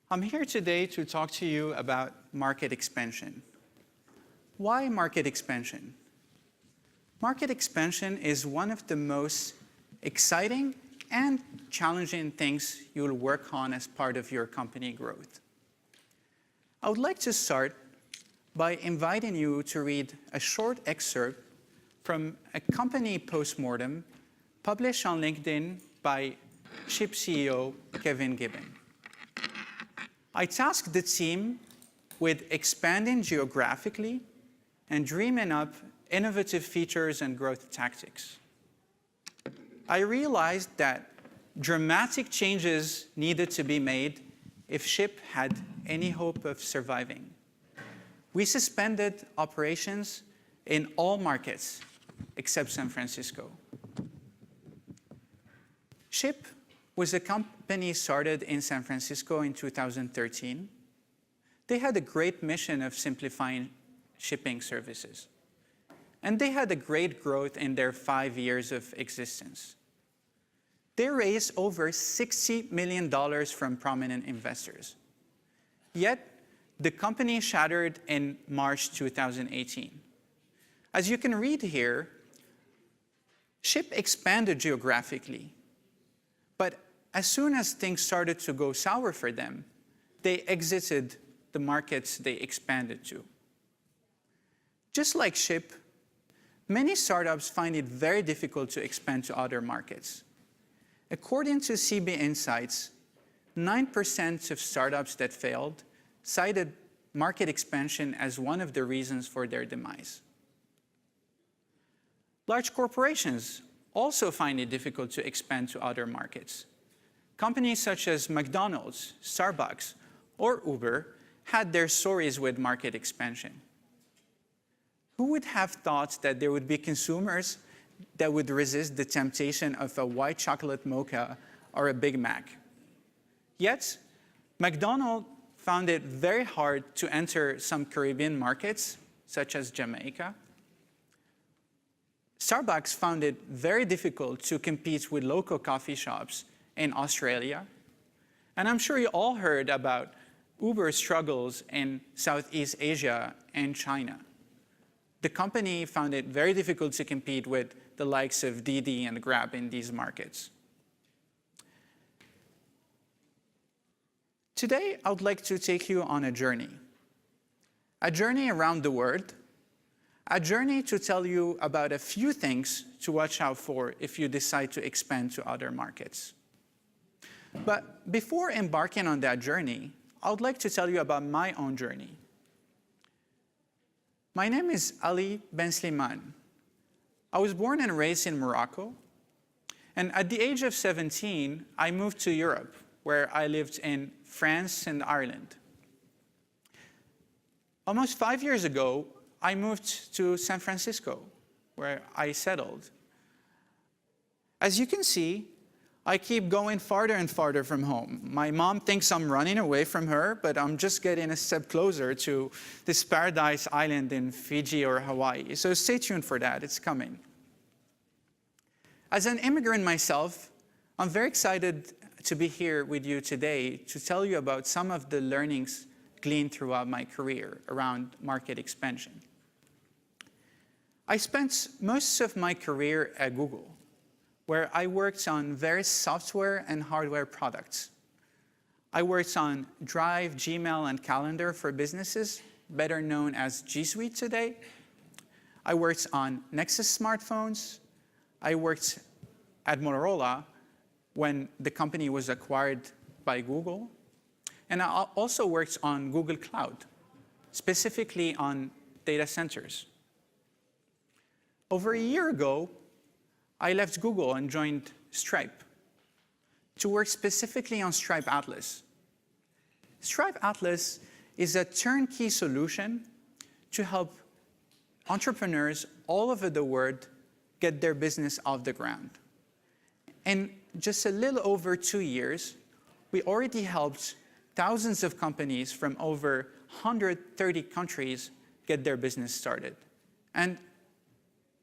I'm here today to talk to you about market expansion. Why market expansion? Market expansion is one of the most exciting and challenging things you'll work on as part of your company growth. I would like to start by inviting you to read a short excerpt from a company postmortem published on LinkedIn by Chip CEO Kevin Gibbon. I tasked the team with expanding geographically and dreaming up innovative features and growth tactics. I realized that dramatic changes needed to be made if Chip had any hope of surviving. We suspended operations in all markets except San Francisco. Chip was a company started in San Francisco in 2013. They had a great mission of simplifying shipping services. And they had a great growth in their 5 years of existence. They raised over $60 million from prominent investors. Yet, the company shattered in March 2018. As you can read here, Chip expanded geographically. But as soon as things started to go sour for them, they exited the markets they expanded to. Just like Chip, many startups find it very difficult to expand to other markets. According to CB Insights, 9% of startups that failed cited market expansion as one of the reasons for their demise. Large corporations also find it difficult to expand to other markets. Companies such as McDonald's, Starbucks, or Uber had their stories with market expansion. Who would have thought that there would be consumers that would resist the temptation of a white chocolate mocha or a Big Mac? Yet, McDonald's found it very hard to enter some Caribbean markets, such as Jamaica. Starbucks found it very difficult to compete with local coffee shops in Australia. And I'm sure you all heard about Uber's struggles in Southeast Asia and China. The company found it very difficult to compete with the likes of Didi and Grab in these markets. Today, I would like to take you on a journey around the world, a journey to tell you about a few things to watch out for if you decide to expand to other markets. But before embarking on that journey, I would like to tell you about my own journey. My name is Ali Benslimane. I was born and raised in Morocco. And at the age of 17, I moved to Europe, where I lived in France and Ireland. Almost 5 years ago, I moved to San Francisco, where I settled. As you can see, I keep going farther and farther from home. My mom thinks I'm running away from her, but I'm just getting a step closer to this paradise island in Fiji or Hawaii. So stay tuned for that, it's coming. As an immigrant myself, I'm very excited to be here with you today to tell you about some of the learnings gleaned throughout my career around market expansion. I spent most of my career at Google, where I worked on various software and hardware products. I worked on Drive, Gmail, and Calendar for businesses, better known as G Suite today. I worked on Nexus smartphones. I worked at Motorola when the company was acquired by Google. And I also worked on Google Cloud, specifically on data centers. Over a year ago, I left Google and joined Stripe to work specifically on Stripe Atlas. Stripe Atlas is a turnkey solution to help entrepreneurs all over the world get their business off the ground. In just a little over 2 years, we already helped thousands of companies from over 130 countries get their business started. And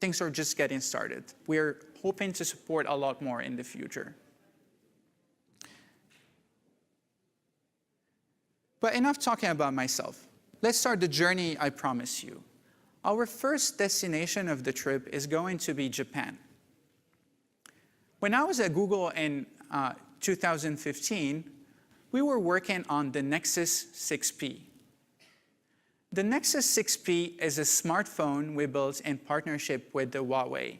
things are just getting started. We're hoping to support a lot more in the future. But enough talking about myself. Let's start the journey I promised you. Our first destination of the trip is going to be Japan. When I was at Google in 2015, we were working on the Nexus 6P. The Nexus 6P is a smartphone we built in partnership with the Huawei,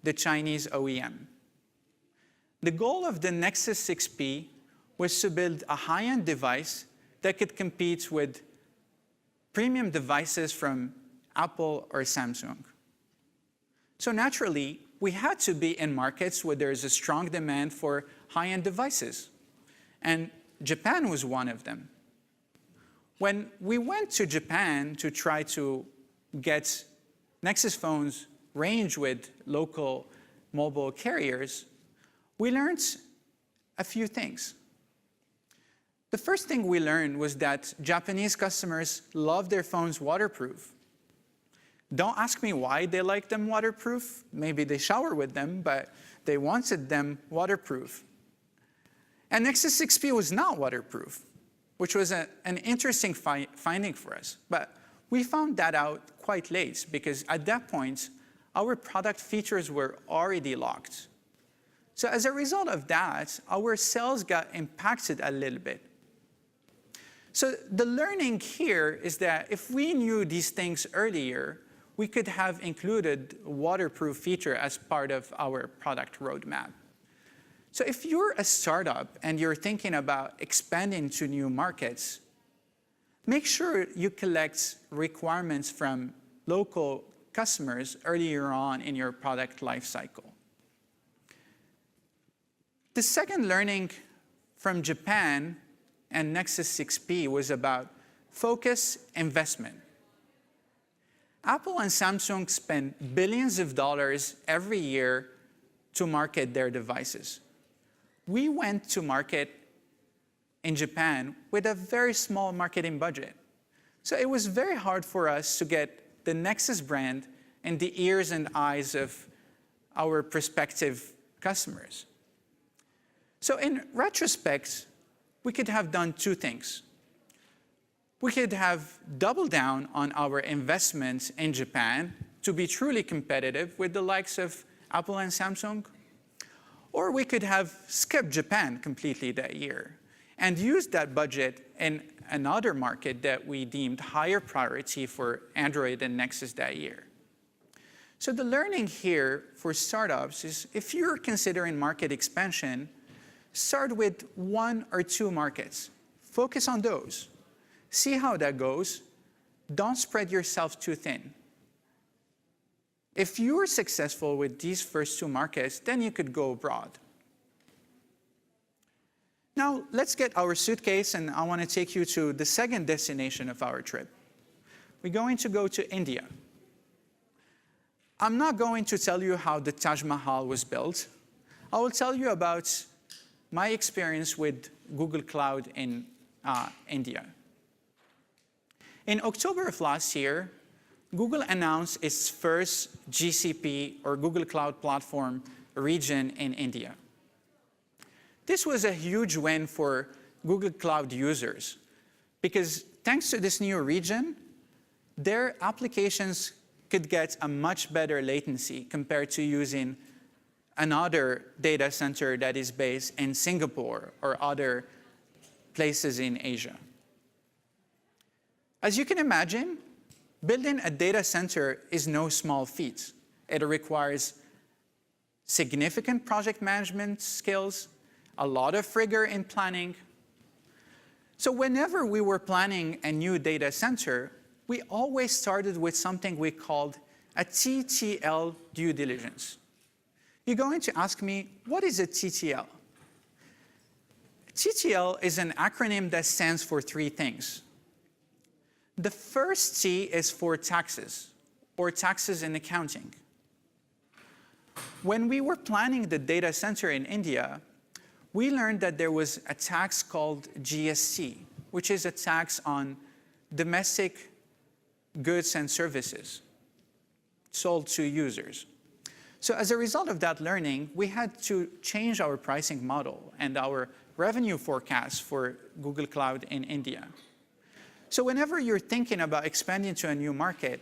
the Chinese OEM. The goal of the Nexus 6P was to build a high-end device that could compete with premium devices from Apple or Samsung. So naturally, we had to be in markets where there is a strong demand for high-end devices. And Japan was one of them. When we went to Japan to try to get Nexus phones range with local mobile carriers, we learned a few things. The first thing we learned was that Japanese customers love their phones waterproof. Don't ask me why they like them waterproof. Maybe they shower with them, but they wanted them waterproof. And Nexus 6P was not waterproof, which was an interesting finding for us. But we found that out quite late, because at that point, our product features were already locked. So as a result of that, our sales got impacted a little bit. So the learning here is that if we knew these things earlier, we could have included a waterproof feature as part of our product roadmap. So if you're a startup and you're thinking about expanding to new markets, make sure you collect requirements from local customers earlier on in your product lifecycle. The second learning from Japan and Nexus 6P was about focus investment. Apple and Samsung spend billions of dollars every year to market their devices. We went to market in Japan with a very small marketing budget. So it was very hard for us to get the Nexus brand in the ears and eyes of our prospective customers. So in retrospect, we could have done two things. We could have doubled down on our investments in Japan to be truly competitive with the likes of Apple and Samsung. Or we could have skipped Japan completely that year and used that budget in another market that we deemed higher priority for Android and Nexus that year. So the learning here for startups is if you're considering market expansion, start with 1 or 2 markets. Focus on those. See how that goes. Don't spread yourself too thin. If you're successful with these first 2 markets, then you could go abroad. Now, let's get our suitcase, and I want to take you to the second destination of our trip. We're going to go to India. I'm not going to tell you how the Taj Mahal was built. I will tell you about my experience with Google Cloud in India. In October of last year, Google announced its first GCP, or Google Cloud Platform, region in India. This was a huge win for Google Cloud users, because thanks to this new region, their applications could get a much better latency compared to using another data center that is based in Singapore or other places in Asia. As you can imagine, building a data center is no small feat. It requires significant project management skills, a lot of rigor in planning. So whenever we were planning a new data center, we always started with something we called a Ttl Due Diligence. You're going to ask me, what is a TTL? TTL is an acronym that stands for 3 things. The first T is for taxes, or taxes in accounting. When we were planning the data center in India, we learned that there was a tax called GST, which is a tax on domestic goods and services sold to users. So as a result of that learning, we had to change our pricing model and our revenue forecasts for Google Cloud in India. So whenever you're thinking about expanding to a new market,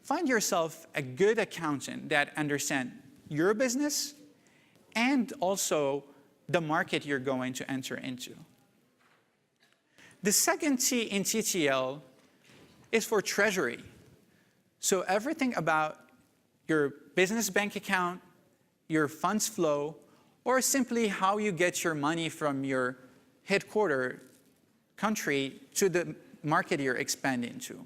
find yourself a good accountant that understands your business and also the market you're going to enter into. The second T in TTL is for treasury. So everything about your business bank account, your funds flow, or simply how you get your money from your headquarter country to the market you're expanding to.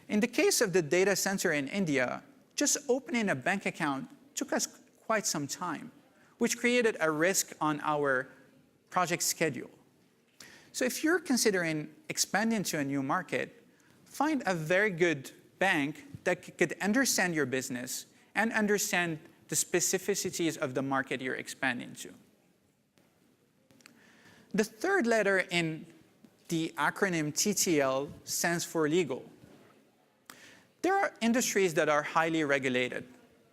In the case of the data center in India, just opening a bank account took us quite some time, which created a risk on our project schedule. So if you're considering expanding to a new market, find a very good bank that could understand your business and understand the specificities of the market you're expanding to. The third letter in the acronym TTL stands for legal. There are industries that are highly regulated,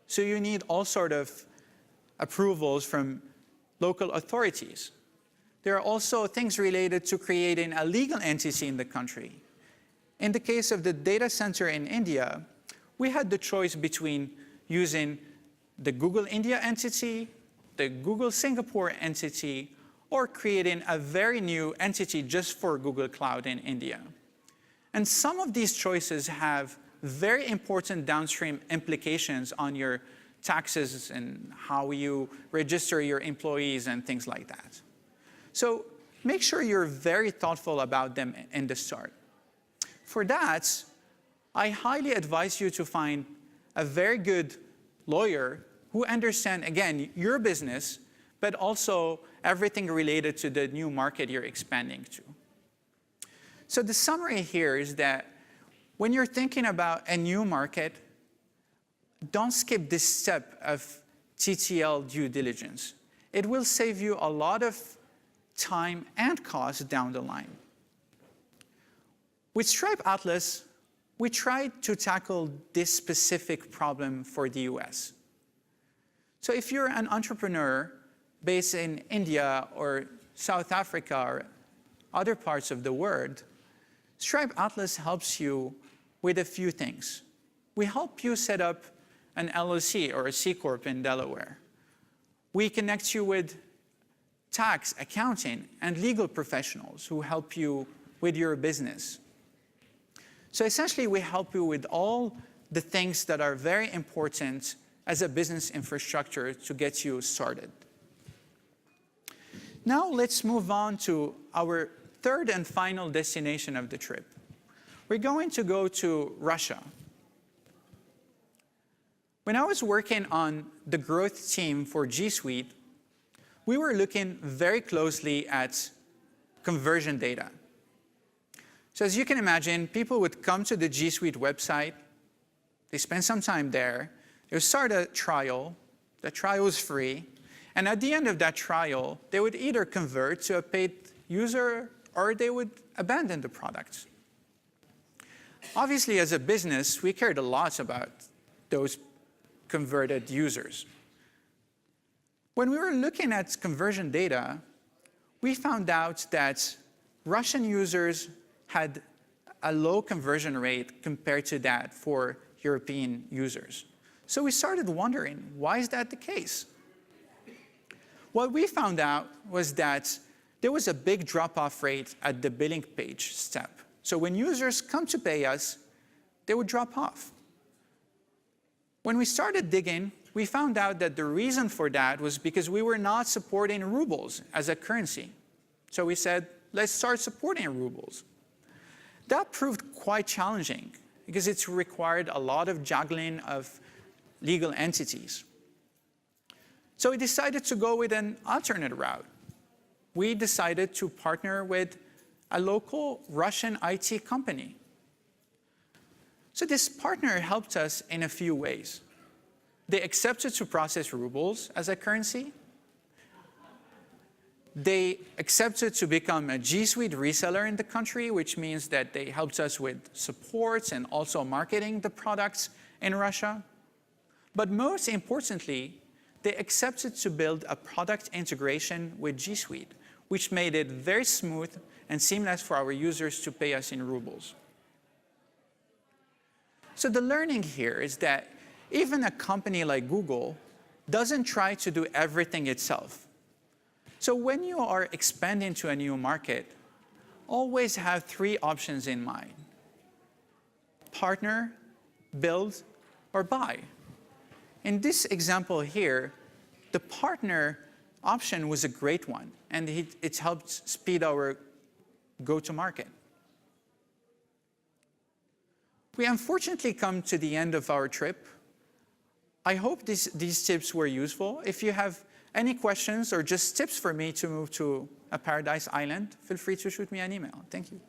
so you need all sorts of approvals from local authorities. There are also things related to creating a legal entity in the country. In the case of the data center in India, we had the choice between using the Google India entity, the Google Singapore entity, or creating a very new entity just for Google Cloud in India. And some of these choices have very important downstream implications on your taxes and how you register your employees and things like that. So make sure you're very thoughtful about them in the start. For that, I highly advise you to find a very good lawyer who understands, again, your business, but also everything related to the new market you're expanding to. So the summary here is that when you're thinking about a new market, don't skip this step of TTL due diligence. It will save you a lot of time and cost down the line. With Stripe Atlas, we tried to tackle this specific problem for the US. So if you're an entrepreneur based in India or South Africa or other parts of the world, Stripe Atlas helps you with a few things. We help you set up an LLC or a C Corp in Delaware. We connect you with tax, accounting, and legal professionals who help you with your business. So essentially, we help you with all the things that are very important as a business infrastructure to get you started. Now let's move on to our third and final destination of the trip. We're going to go to Russia. When I was working on the growth team for G Suite, we were looking very closely at conversion data. So as you can imagine, people would come to the G Suite website, they spend some time there, they would start a trial, the trial was free, and at the end of that trial, they would either convert to a paid user or they would abandon the product. Obviously, as a business, we cared a lot about those converted users. When we were looking at conversion data, we found out that Russian users had a low conversion rate compared to that for European users. So we started wondering, why is that the case? What we found out was that there was a big drop-off rate at the billing page step. So when users come to pay us, they would drop off. When we started digging, we found out that the reason for that was because we were not supporting rubles as a currency. So we said, let's start supporting rubles. That proved quite challenging because it's required a lot of juggling of legal entities. So we decided to go with an alternate route. We decided to partner with a local Russian IT company. So this partner helped us in a few ways. They accepted to process rubles as a currency. They accepted to become a G Suite reseller in the country, which means that they helped us with support and also marketing the products in Russia. But most importantly, they accepted to build a product integration with G Suite, which made it very smooth and seamless for our users to pay us in rubles. So the learning here is that even a company like Google doesn't try to do everything itself. So when you are expanding to a new market, always have 3 options in mind: partner, build, or buy. In this example here, the partner option was a great one, and it helped speed our go-to-market. We unfortunately come to the end of our trip. I hope these tips were useful. If you have any questions or just tips for me to move to a paradise island, feel free to shoot me an email. Thank you.